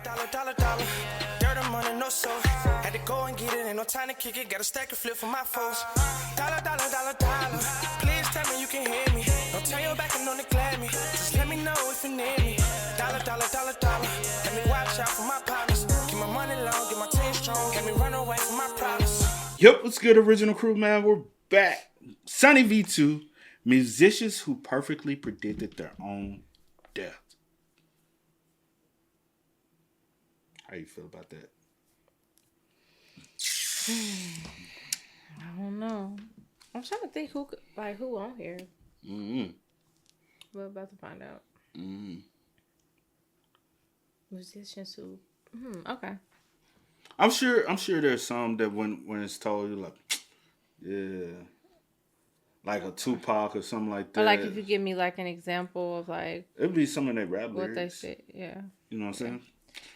dollar. Dirt and money, no soul. Had to go and get it, ain't no time to kick it. Got a stack of flip for my foes. Dollar. Please tell me you can hear me. Don't turn your back and don't neglect me. Just let me know if you need me. Dollar. Let me watch out for my partners. Keep my money long, get my team strong. Let me run away from my problems. Yep, what's good, original crew, man? We're back. Sonny V2, musicians who perfectly predicted their own death. How you feel about that? I don't know. I'm trying to think who on here. Mm-hmm. We're about to find out. Mm-hmm. Musicians who. Okay. I'm sure there's some that when it's told you like, yeah, like a Tupac or something like that. Or like if you give me like an example of like. It'd be some of their rap what lyrics. they said, yeah. You know what I'm saying?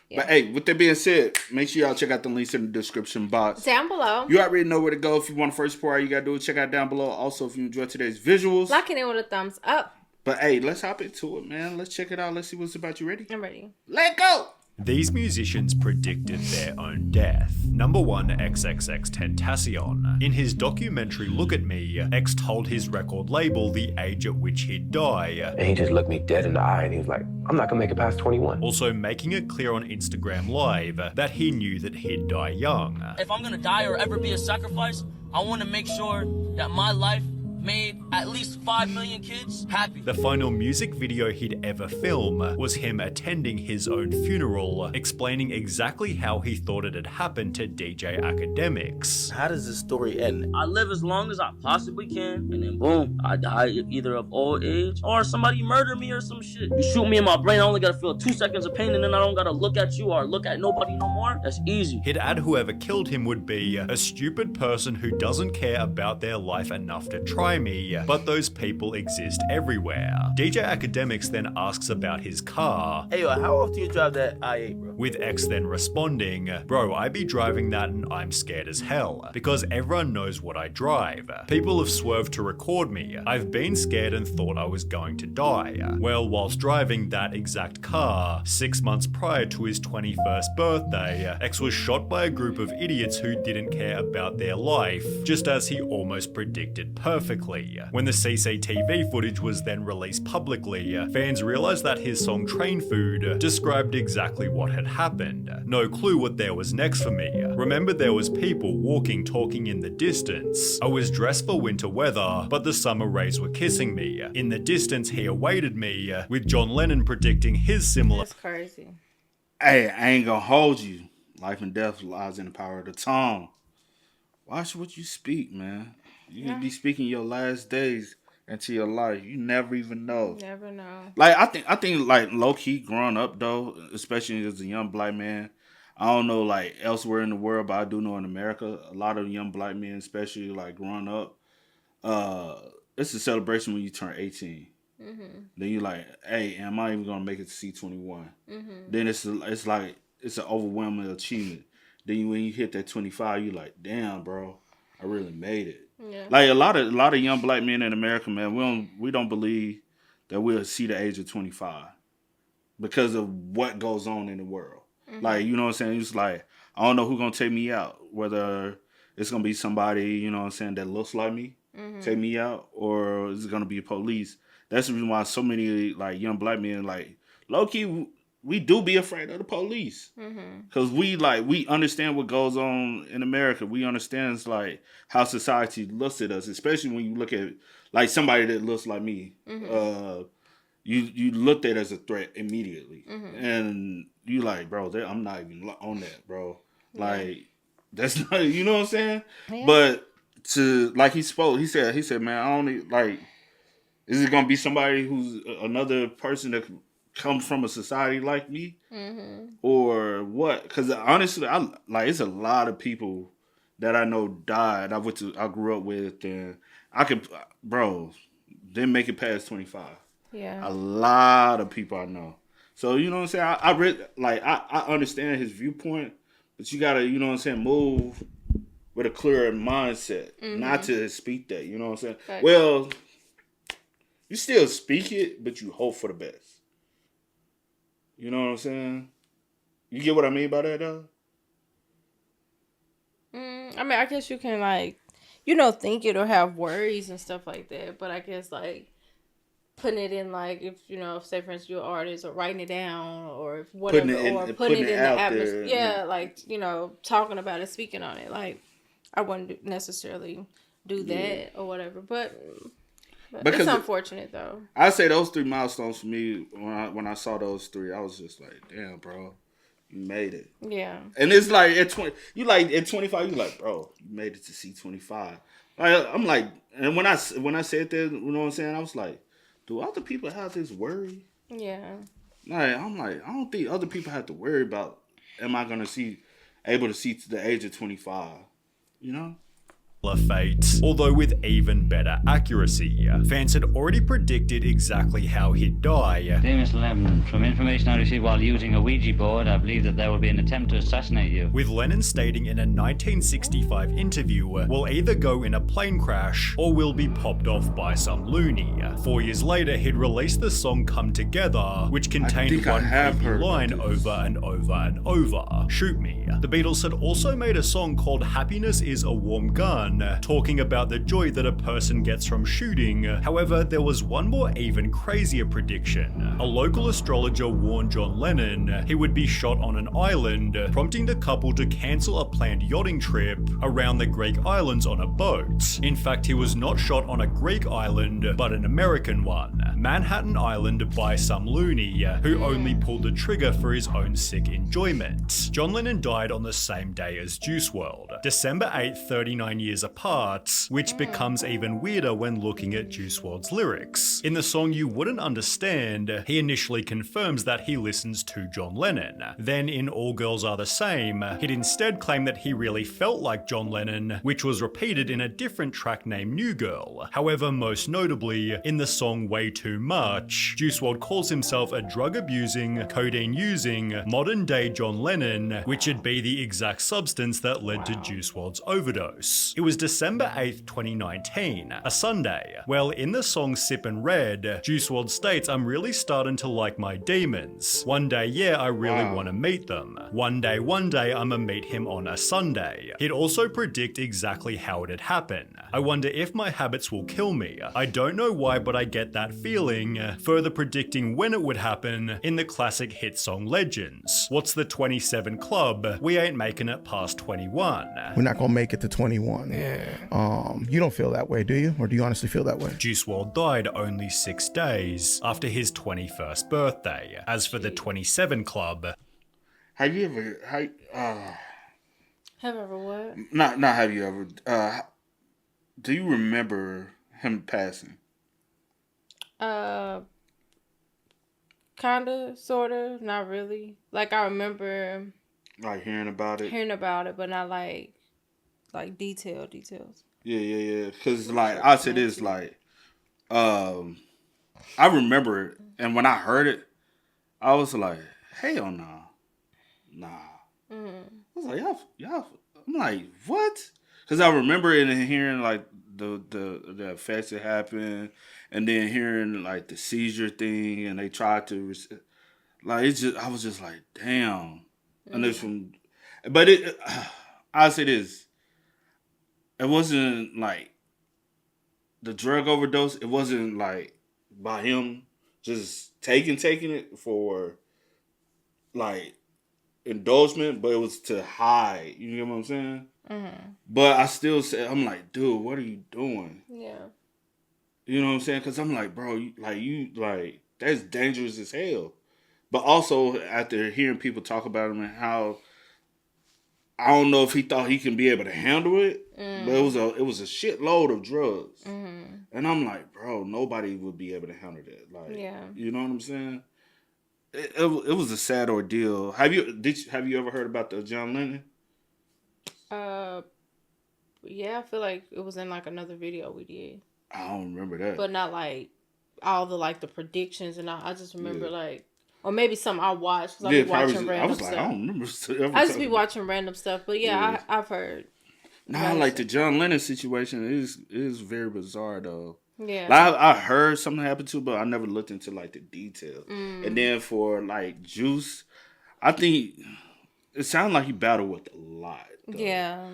Yeah. But hey, with that being said, make sure y'all check out the links in the description box. Down below. You already know where to go. If you want the first part, all you gotta do is check out down below. Also, if you enjoyed today's visuals, Lock it in with a thumbs up. But hey, let's hop into it, man. Let's check it out. Let's see what's about. You ready? I'm ready. Let go! These musicians predicted their own death. Number 1, XXXTentacion. In his documentary Look at Me, X told his record label the age at which he'd die. And he just looked me dead in the eye and he was like, I'm not gonna make it past 21. Also making it clear on Instagram Live that he knew that he'd die young. If I'm gonna die or ever be a sacrifice, I want to make sure that my life made at least 5 million kids happy. The final music video he'd ever film was him attending his own funeral, explaining exactly how he thought it had happened to DJ Academics. How does this story end? I live as long as I possibly can, and then boom, I die either of old age or somebody murder me or some shit. You shoot me in my brain, I only gotta feel 2 seconds of pain, and then I don't gotta look at you or look at nobody no more. That's easy. He'd add whoever killed him would be a stupid person who doesn't care about their life enough to try me, but those people exist everywhere. DJ Academics then asks about his car. Hey, yo, how often you drive that I-8, bro? With X then responding, bro, I be driving that and I'm scared as hell, because everyone knows what I drive. People have swerved to record me. I've been scared and thought I was going to die. Well, whilst driving that exact car, 6 months prior to his 21st birthday, X was shot by a group of idiots who didn't care about their life, just as he almost predicted perfectly. When the CCTV footage was then released publicly, fans realized that his song Train Food described exactly what had happened. No clue what there was next for me. Remember, there was people walking, talking in the distance. I was dressed for winter weather, but the summer rays were kissing me. In the distance, he awaited me, with John Lennon predicting his similar. That's crazy. Hey, I ain't gonna hold you. Life and death lies in the power of the tongue. Watch what you speak, man. You can be speaking your last days into your life. You never even know. Never know. Like I think like low key growing up though, especially as a young black man. I don't know like elsewhere in the world, but I do know in America, a lot of young black men, especially like growing up, it's a celebration when you turn 18. Mm-hmm. Then you're like, hey, am I even gonna make it to C21? Mm-hmm. Then it's like it's an overwhelming achievement. Then when you hit that 25, you're like, damn, bro, I really made it. Yeah. Like a lot of young black men in America, man, we don't believe that we'll see the age of 25 because of what goes on in the world. Mm-hmm. Like, you know what I'm saying? It's like, I don't know who's gonna take me out. Whether it's gonna be somebody, you know what I'm saying, that looks like me, take me out, or it's gonna be police. That's the reason why so many like young black men, like low key, we do be afraid of the police because we understand what goes on in America. We understand like how society looks at us, especially when you look at like somebody that looks like me. You looked at as a threat immediately, and you like, bro, I'm not even on that, bro. Like that's not, you know what I'm saying? Yeah. But to like he said, man, I only like, is it gonna be somebody who's another person that come from a society like me, or what? Because honestly, it's a lot of people that I know died. I grew up with, and didn't make it past 25. Yeah, a lot of people I know. So you know what I'm saying. I understand his viewpoint, but you gotta, you know what I'm saying, move with a clearer mindset, not to speak that. You know what I'm saying. Right. Well, you still speak it, but you hope for the best. You know what I'm saying? You get what I mean by that, though? I mean, I guess you can, like, think it or have worries and stuff like that. But I guess, like, putting it in, like, if say for instance you're an artist, or writing it down, or if whatever, or putting it in the atmosphere. Yeah, like, talking about it, speaking on it. Like, I wouldn't necessarily do that or whatever. But it's unfortunate, though. I say those 3 milestones for me, when I saw those 3, I was just like, damn, bro. You made it. Yeah. And it's like at 20, at 25, you like, bro, you made it to C25. I'm like, and when I said that, you know what I'm saying? I was like, do other people have this worry? Yeah. Like, I'm like, I don't think other people have to worry about, am I going to able to see to the age of 25? You know? Fate. Although with even better accuracy, fans had already predicted exactly how he'd die. Dear Mr. Lennon, from information I received while using a Ouija board, I believe that there will be an attempt to assassinate you. With Lennon stating in a 1965 interview, we'll either go in a plane crash or we'll be popped off by some loony. 4 years later, he'd released the song Come Together, which contained one creepy line over and over and over. Shoot me. The Beatles had also made a song called Happiness is a Warm Gun, talking about the joy that a person gets from shooting. However, there was one more even crazier prediction. A local astrologer warned John Lennon he would be shot on an island, prompting the couple to cancel a planned yachting trip around the Greek islands on a boat. In fact, he was not shot on a Greek island, but an American one, Manhattan Island, by some loony who only pulled the trigger for his own sick enjoyment. John Lennon died on the same day as Juice WRLD, December 8th, 39 years apart, which becomes even weirder when looking at Juice WRLD's lyrics. In the song You Wouldn't Understand, he initially confirms that he listens to John Lennon. Then in All Girls Are the Same, he'd instead claim that he really felt like John Lennon, which was repeated in a different track named New Girl. However, most notably, in the song Way Too Much, Juice WRLD calls himself a drug-abusing, codeine-using, modern-day John Lennon, which would be the exact substance that led to Juice WRLD's overdose. It was December 8th, 2019, a Sunday. Well, in the song Sippin' Red, Juice WRLD states, I'm really starting to like my demons. One day, yeah, I really want to meet them. One day, I'ma meet him on a Sunday. He'd also predict exactly how it'd happen. I wonder if my habits will kill me. I don't know why, but I get that feeling. Further predicting when it would happen in the classic hit song Legends. What's the 27 club? We ain't making it past 21. We're not gonna make it to 21. Yeah. You don't feel that way, do you? Or do you honestly feel that way? Juice WRLD died only 6 days after his 21st birthday. As for the 27 club, have you ever have ever what? Not have you ever do you remember him passing? Kinda, sorta, not really. Like, I remember like hearing about it, but not like details. Yeah. Cause like I said, this like, I remember it, and when I heard it, I was like, hell nah. I was like, y'all. I'm like, what? Cause I remember it and hearing like the effects that happened, and then hearing like the seizure thing, and they tried to like it's just I was just like, damn. And it's from, but I'll say this. It wasn't like the drug overdose. It wasn't like by him just taking it for like endorsement, but it was to hide. You know what I'm saying? Mm-hmm. But I still said, I'm like, dude, what are you doing? Yeah. You know what I'm saying? Because I'm like, bro, you that's dangerous as hell. But also after hearing people talk about him and how, I don't know if he thought he can be able to handle it, but it was a shitload of drugs, and I'm like, bro, nobody would be able to handle that. Like, yeah. You know what I'm saying? It was a sad ordeal. Have you ever heard about the John Lennon? Yeah, I feel like it was in like another video we did. I don't remember that, but not like all the predictions and all. I just remember like. Or maybe something I watched. Cause I be watching random stuff. I don't remember. I just be watching random stuff. But yeah, I've heard. Nah, like the John Lennon situation is very bizarre though. Yeah. Like, I heard something happened to, but I never looked into like the details. And then for like Juice, I think it sounded like he battled with a lot. Though. Yeah.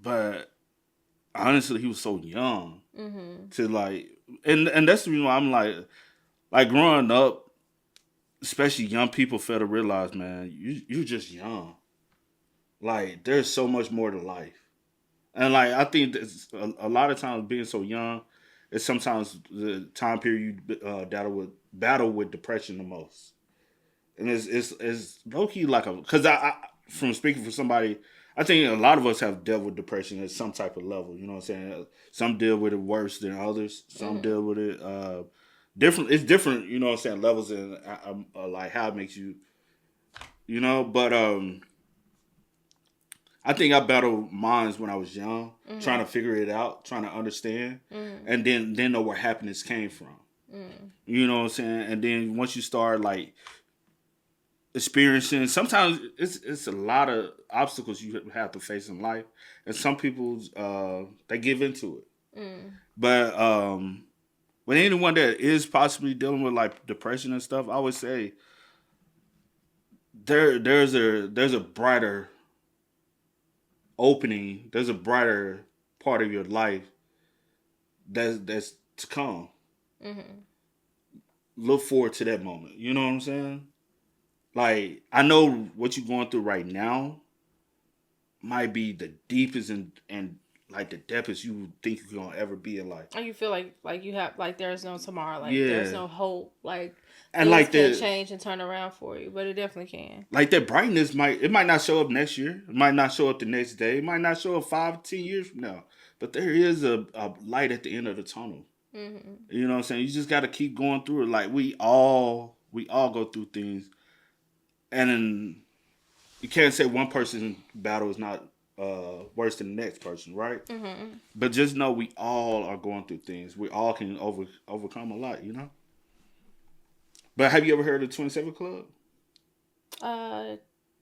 But honestly, he was so young to like, and that's the reason why I'm like growing up, especially young people fail to realize, man, you're just young. Like, there's so much more to life. And, like, I think that's a lot of times being so young is sometimes the time period you battle with depression the most. And it's low-key like because I, from speaking for somebody, I think a lot of us have dealt with depression at some type of level. You know what I'm saying? Some deal with it worse than others. Some deal with it different. It's different, you know what I'm saying, levels and like how it makes you, you know. But I think I battled mines when I was young, trying to figure it out, trying to understand, and then know where happiness came from. You know what I'm saying? And then once you start like experiencing, sometimes it's a lot of obstacles you have to face in life, and some people they give into it. But with anyone that is possibly dealing with like depression and stuff, I always say there's a brighter opening. There's a brighter part of your life that's to come. Look forward to that moment. You know what I'm saying? Like, I know what you're going through right now might be the deepest and like the depthest you think you're gonna ever be in life. And you feel like you have like there's no tomorrow, like there's no hope, like and things like can change and turn around for you, but it definitely can. Like that brightness might not show up next year, it might not show up the next day, it might not show up 5-10 years from now, but there is a light at the end of the tunnel. You know what I'm saying? You just got to keep going through it. Like we all go through things, and then you can't say one person's battle is not worse than the next person, right? But just know we all are going through things. We all can overcome a lot, you know. But have you ever heard of the 27 Club?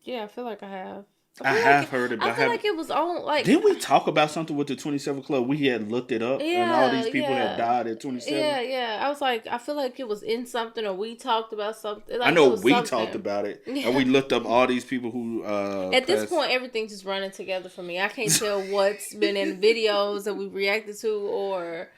Yeah, I feel like I have. I have heard it. But I feel like it was on like. Didn't we talk about something with the 27 Club? We had looked it up, and all these people had died at 27. Yeah. I was like, I feel like it was in something, or we talked about something. Like, I know we talked about it, and we looked up all these people who. At this point, everything's just running together for me. I can't tell what's been in videos that we reacted to, or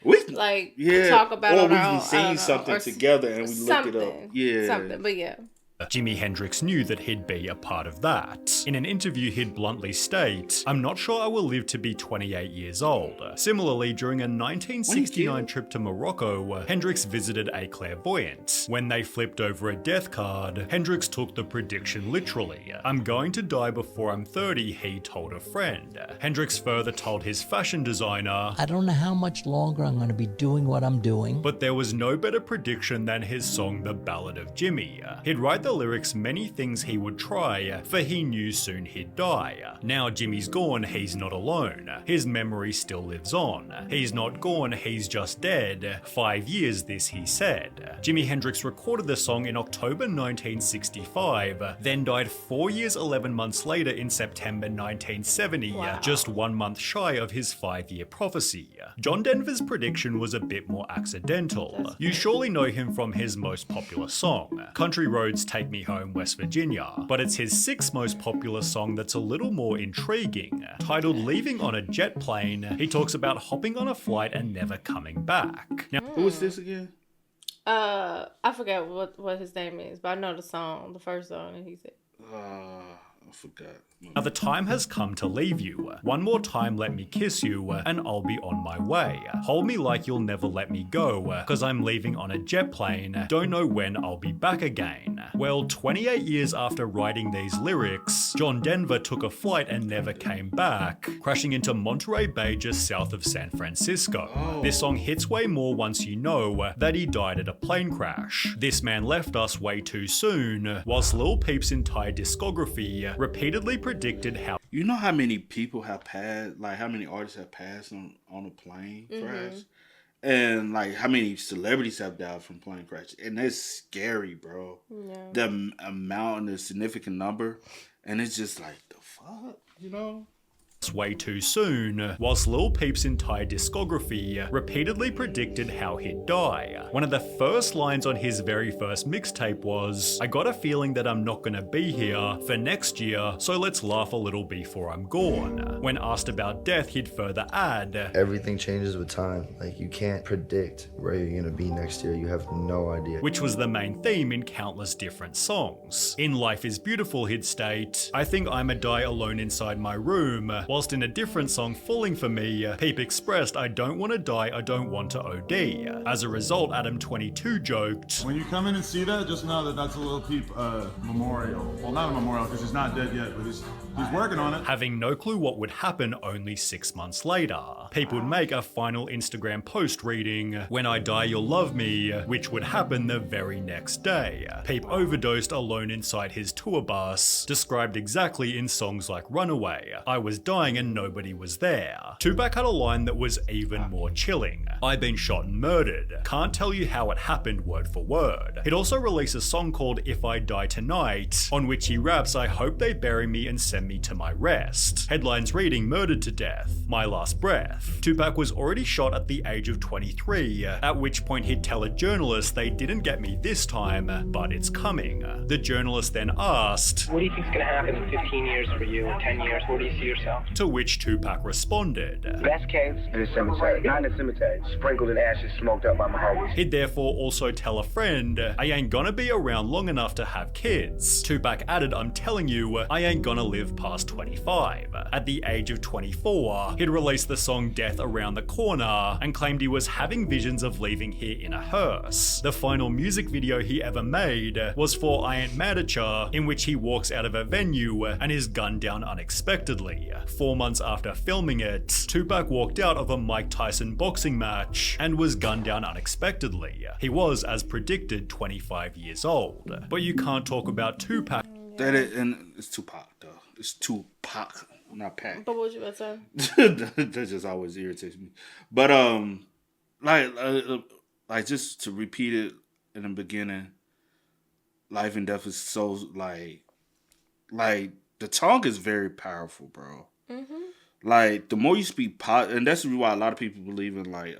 talk about, or we've seen something together and we looked it up. Yeah, something. But yeah. Jimi Hendrix knew that he'd be a part of that. In an interview, he'd bluntly state, "I'm not sure I will live to be 28 years old." Similarly, during a 1969 trip to Morocco, Hendrix visited a clairvoyant. When they flipped over a death card, Hendrix took the prediction literally. "I'm going to die before I'm 30, he told a friend. Hendrix further told his fashion designer, "I don't know how much longer I'm going to be doing what I'm doing." But there was no better prediction than his song The Ballad of Jimmy. He'd write the lyrics many things he would try, for he knew soon he'd die. Now Jimmy's gone, he's not alone. His memory still lives on. He's not gone, he's just dead. 5 years this he said. Jimi Hendrix recorded the song in October 1965, then died 4 years 11 months later in September 1970, just 1 month shy of his 5-year prophecy. John Denver's prediction was a bit more accidental. You surely know him from his most popular song, Country Roads Take Me Home, West Virginia, but it's his 6th most popular song that's a little more intriguing. Titled Leaving on a Jet Plane, he talks about hopping on a flight and never coming back. Now, who is this again? I forgot what his name is, but I know the song, the first song, and he said. I forgot. Now the time has come to leave you. One more time let me kiss you, and I'll be on my way. Hold me like you'll never let me go, cause I'm leaving on a jet plane. Don't know when I'll be back again. Well, 28 years after writing these lyrics, John Denver took a flight and never came back, crashing into Monterey Bay just south of San Francisco. This song hits way more once you know that he died at a plane crash. This man left us way too soon, whilst Lil Peep's entire discography repeatedly predicted how. You know how many people have passed, like how many artists have passed on a plane crash? And like how many celebrities have died from plane crash? And it's scary, bro. Yeah. The amount and the significant number. And it's just like, the fuck, you know? way too soon, whilst Lil Peep's entire discography repeatedly predicted how he'd die. One of the first lines on his very first mixtape was, "I got a feeling that I'm not gonna be here for next year, so let's laugh a little before I'm gone." When asked about death, he'd further add, "Everything changes with time. Like, you can't predict where you're gonna be next year. You have no idea." Which was the main theme in countless different songs. In Life is Beautiful, he'd state, "I think I'ma die alone inside my room," whilst in a different song, Falling for Me, Peep expressed, "I don't want to die, I don't want to OD." As a result, Adam22 joked, "When you come in and see that, just know that that's a Lil Peep memorial. Well, not a memorial because he's not dead yet, but he's working on it." Having no clue what would happen only 6 months later. Peep would make a final Instagram post reading, "When I die, you'll love me," which would happen the very next day. Peep overdosed alone inside his tour bus, described exactly in songs like Runaway, "I was dying and nobody was there." Tupac had a line that was even more chilling, "I've been shot and murdered. Can't tell you how it happened word for word." He'd also release a song called If I Die Tonight, on which he raps, "I hope they bury me and send me to my rest." Headlines reading, "Murdered to death, my last breath." Tupac was already shot at the age of 23, at which point he'd tell a journalist, "They didn't get me this time, but it's coming." The journalist then asked, "What do you think's gonna happen in 15 years for you, or 10 years? Where do you see yourself?" To which Tupac responded, "Best case in the cemetery. Not in the cemetery. Sprinkled in ashes, smoked up by my homies." He'd therefore also tell a friend, "I ain't gonna be around long enough to have kids." Tupac added, "I'm telling you, I ain't gonna live past 25. At the age of 24, he'd released the song Death Around the Corner and claimed he was having visions of leaving here in a hearse. The final music video he ever made was for I Ain't Mad at Ya, in which he walks out of a venue and is gunned down unexpectedly. 4 months after filming it, Tupac walked out of a Mike Tyson boxing match and was gunned down unexpectedly. He was, as predicted, 25 years old. But you can't talk about Tupac. And it's Tupac though. It's Tupac, not Pac. But what was you about to say? That just always irritates me. But like just to repeat it in the beginning, life and death is so like the tongue is very powerful, bro. Mm-hmm. Like the more you speak and that's why a lot of people believe in like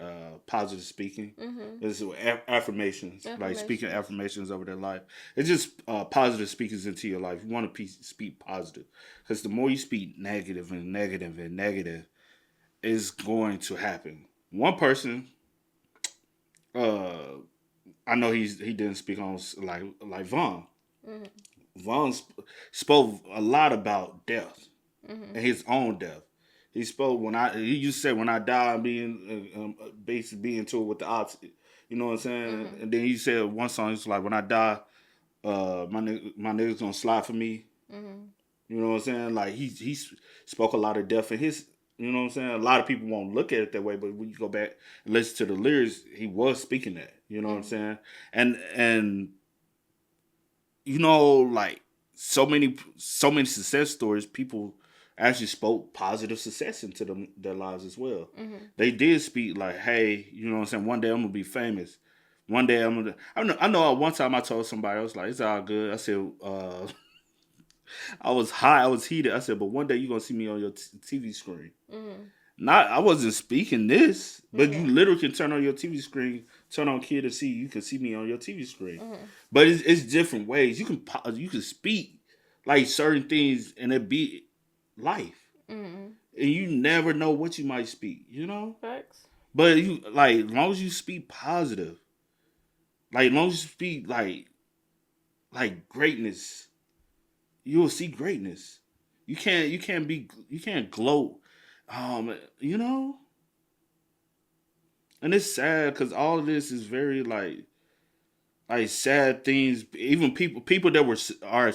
positive speaking. Mm-hmm. It's affirmations, like speaking affirmations over their life. It's just positive speakers into your life. You want to speak positive, because the more you speak negative and negative and negative, is going to happen. One person, I know he didn't speak on like Vaughn. Mm-hmm. Vaughn spoke a lot about death, mm-hmm. and his own death. He spoke he used to say, "When I die, I'm basically being into it with the odds." You know what I'm saying? Mm-hmm. And then he said one song, he's like, "When I die, my niggas gonna slide for me." Mm-hmm. You know what I'm saying? Like he spoke a lot of death in his. You know what I'm saying? A lot of people won't look at it that way, but when you go back and listen to the lyrics, he was speaking that. You know what I'm saying? And you know, like so many success stories, people actually spoke positive success into their lives as well. Mm-hmm. They did speak like, "Hey, you know what I'm saying? One day I'm gonna be famous. One day I'm gonna." I know. One time I told somebody, I was like, "It's all good." I said, I was high, I was heated. I said, "But one day you're gonna see me on your TV screen." Mm-hmm. I wasn't speaking this, but you literally can turn on your TV screen, turn on Kid and see. You can see me on your TV screen. Mm-hmm. But it's different ways. You can speak like certain things, and it be life, mm-hmm. and you never know what you might speak, you know. Facts. But you like, as long as you speak positive, like as long as you speak like greatness, you will see greatness. You can't gloat, you know. And it's sad because all of this is very like sad things. Even people that are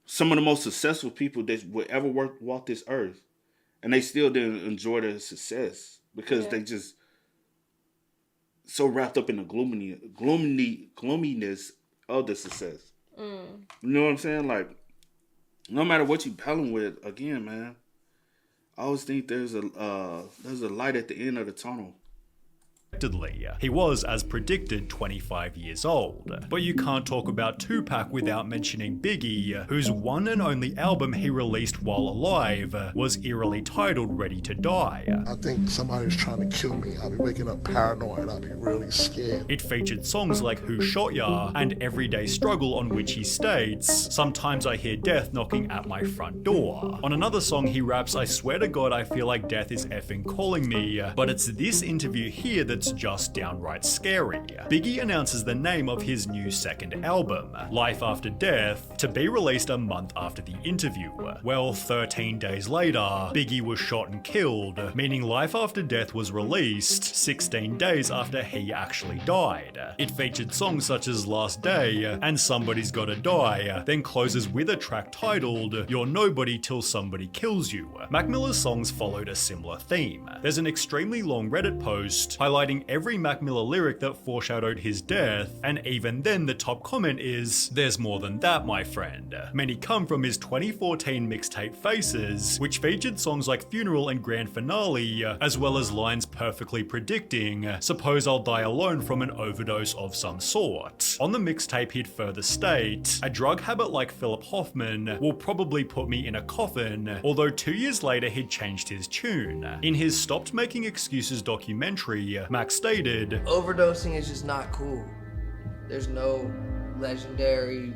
some of the most successful people that would ever walk this earth, and they still didn't enjoy their success because they just so wrapped up in the gloominess of the success. Mm. You know what I'm saying? Like, no matter what you're battling with, again, man, I always think there's a light at the end of the tunnel. He was, as predicted, 25 years old. But you can't talk about Tupac without mentioning Biggie, whose one and only album he released while alive was eerily titled Ready to Die. I think somebody's trying to kill me. I'll be waking up paranoid. I'll be really scared. It featured songs like Who Shot Ya and Everyday Struggle, on which he states, "Sometimes I hear death knocking at my front door." On another song he raps, "I swear to God I feel like death is effing calling me," but it's this interview here that's just downright scary. Biggie announces the name of his new second album, Life After Death, to be released a month after the interview. Well, 13 days later, Biggie was shot and killed, meaning Life After Death was released 16 days after he actually died. It featured songs such as Last Day and Somebody's Gotta Die, then closes with a track titled You're Nobody Till Somebody Kills You. Mac Miller's songs followed a similar theme. There's an extremely long Reddit post highlighting every Mac Miller lyric that foreshadowed his death, and even then the top comment is, "There's more than that, my friend." Many come from his 2014 mixtape Faces, which featured songs like Funeral and Grand Finale, as well as lines perfectly predicting, "Suppose I'll die alone from an overdose of some sort." On the mixtape he'd further state, "A drug habit like Philip Hoffman will probably put me in a coffin," although 2 years later he'd changed his tune. In his Stopped Making Excuses documentary, Mac stated, "Overdosing is just not cool. There's no legendary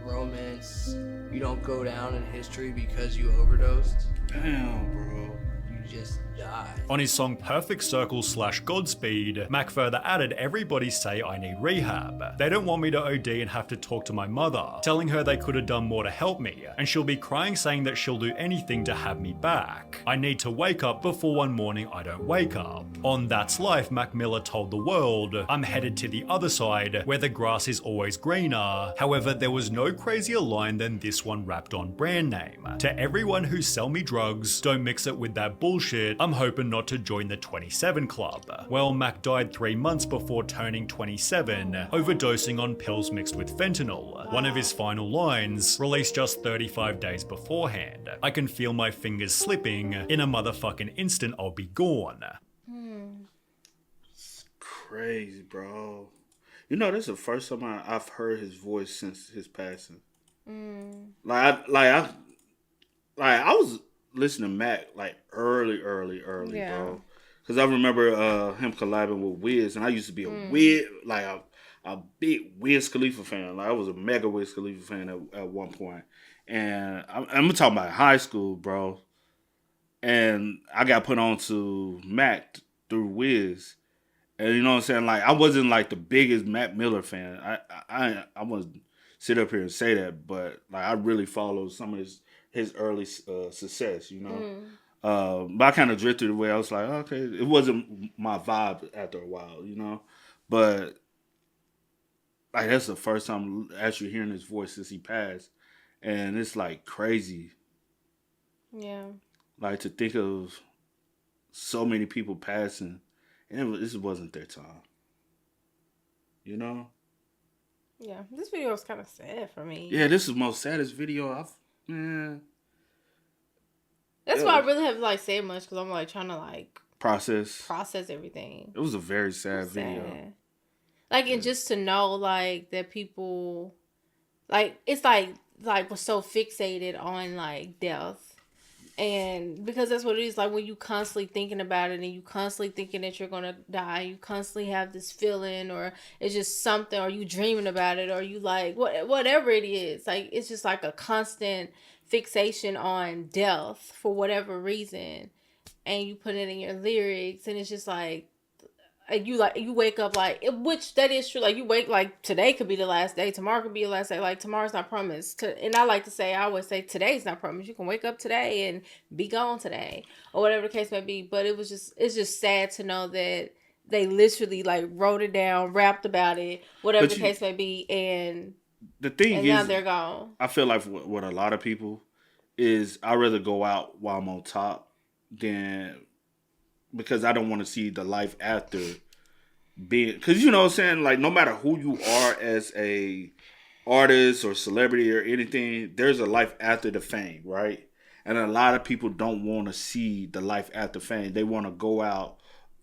romance. You don't go down in history because you overdosed. Damn, bro. You just die." On his song Perfect Circle / Godspeed, Mac further added, "Everybody say I need rehab. They don't want me to OD and have to talk to my mother, telling her they could have done more to help me, and she'll be crying saying that she'll do anything to have me back. I need to wake up before one morning I don't wake up." On That's Life, Mac Miller told the world, "I'm headed to the other side, where the grass is always greener." However, there was no crazier line than this one rapped on Brand Name. "To everyone who sell me drugs, don't mix it with that bullshit. I'm hoping not to join the 27 Club." Well, Mac died 3 months before turning 27, overdosing on pills mixed with fentanyl. One of his final lines, released just 35 days beforehand, "I can feel my fingers slipping. In a motherfucking instant, I'll be gone." It's crazy, bro. You know, this is the first time I've heard his voice since his passing. I was listening to Mac like early, Yeah. bro. Because I remember him collabing with Wiz, and I used to be a Wiz, like a big Wiz Khalifa fan. Like I was a mega Wiz Khalifa fan at one point. And I'm talking about high school, bro. And I got put on to Mac through Wiz. And you know what I'm saying? Like I wasn't like the biggest Mac Miller fan. I wouldn't sit up here and say that, but like I really followed some of his early success, you know. But I kind of drifted away. I was like, okay, it wasn't my vibe after a while, you know. But like that's the first time actually hearing his voice since he passed, and it's like crazy. Yeah. Like to think of so many people passing, and this wasn't their time. You know. Yeah, this video is kind of sad for me. Yeah, this is the most saddest video That's why I really haven't like said much because I'm like trying to like process everything. It was a very sad video. Like and just to know like that people like it's like was so fixated on like death. And because that's what it is, like when you constantly thinking about it and you constantly thinking that you're gonna die, you constantly have this feeling or it's just something, or you dreaming about it, or you like whatever it is, like it's just like a constant fixation on death for whatever reason, and you put it in your lyrics, and it's just like you wake up like, which that is true, like you wake like today could be the last day, tomorrow could be the last day, like tomorrow's not promised and I like to say, I always say today's not promised. You can wake up today and be gone today or whatever the case may be, but it's just sad to know that they literally like wrote it down, rapped about it, whatever the case may be, and the thing is now they're gone. I feel like what a lot of people is, I'd rather go out while I'm on top than, because I don't want to see the life after being, because you know what I'm saying, like no matter who you are as a artist or celebrity or anything, there's a life after the fame, right? And a lot of people don't want to see the life after fame. They want to go out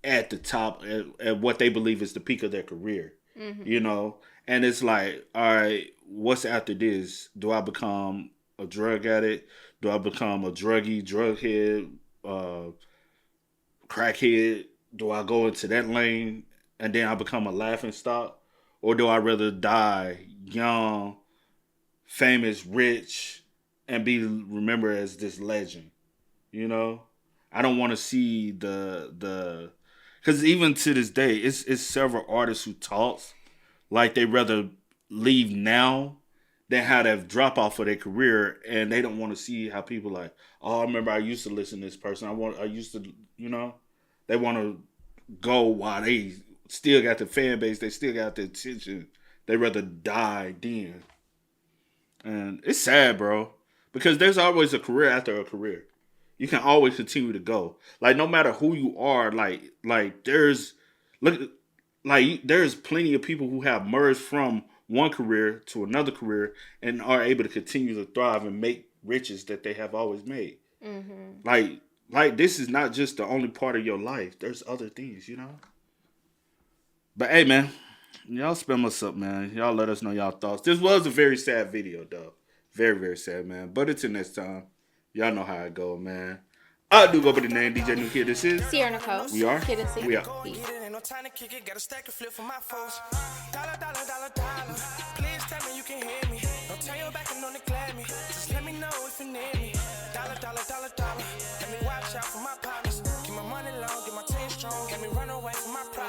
at the top at what they believe is the peak of their career. Mm-hmm. You know, and it's like, all right, what's after this? Do I become a drug addict? Do I become a druggie, drughead, crackhead? Do I go into that lane and then I become a laughing stock? Or do I rather die young, famous, rich, and be remembered as this legend? You know? I don't want to see the because even to this day, it's several artists who talks like they rather leave now than have that drop off of their career, and they don't want to see how people like, oh, I remember I used to listen to this person. I used to, you know, they want to go while they still got the fan base, they still got the attention. They rather die then, and it's sad, bro, because there's always a career after a career. You can always continue to go. Like, no matter who you are, there's plenty of people who have merged from one career to another career and are able to continue to thrive and make riches that they have always made. Mm-hmm. Like this is not just the only part of your life. There's other things, you know? But hey, man, y'all spam us up, man. Y'all let us know y'all thoughts. This was a very sad video, though. Very, very sad, man. But until next time, y'all know how it go, man. I do go by the name DJ New Kid. This is Sierra Nicole. We are. Kid and C. We are. Peace. No time to kick it, got a stack of flip for my folks. Dollar, dollar, dollar, dollar. Please tell me you can hear me. Don't turn your back and don't neglect me. Just let me know if you need me. Dollar, dollar, dollar, dollar. Let me watch out for my partners. Keep my money long, get my team strong. Let me run away from my problems.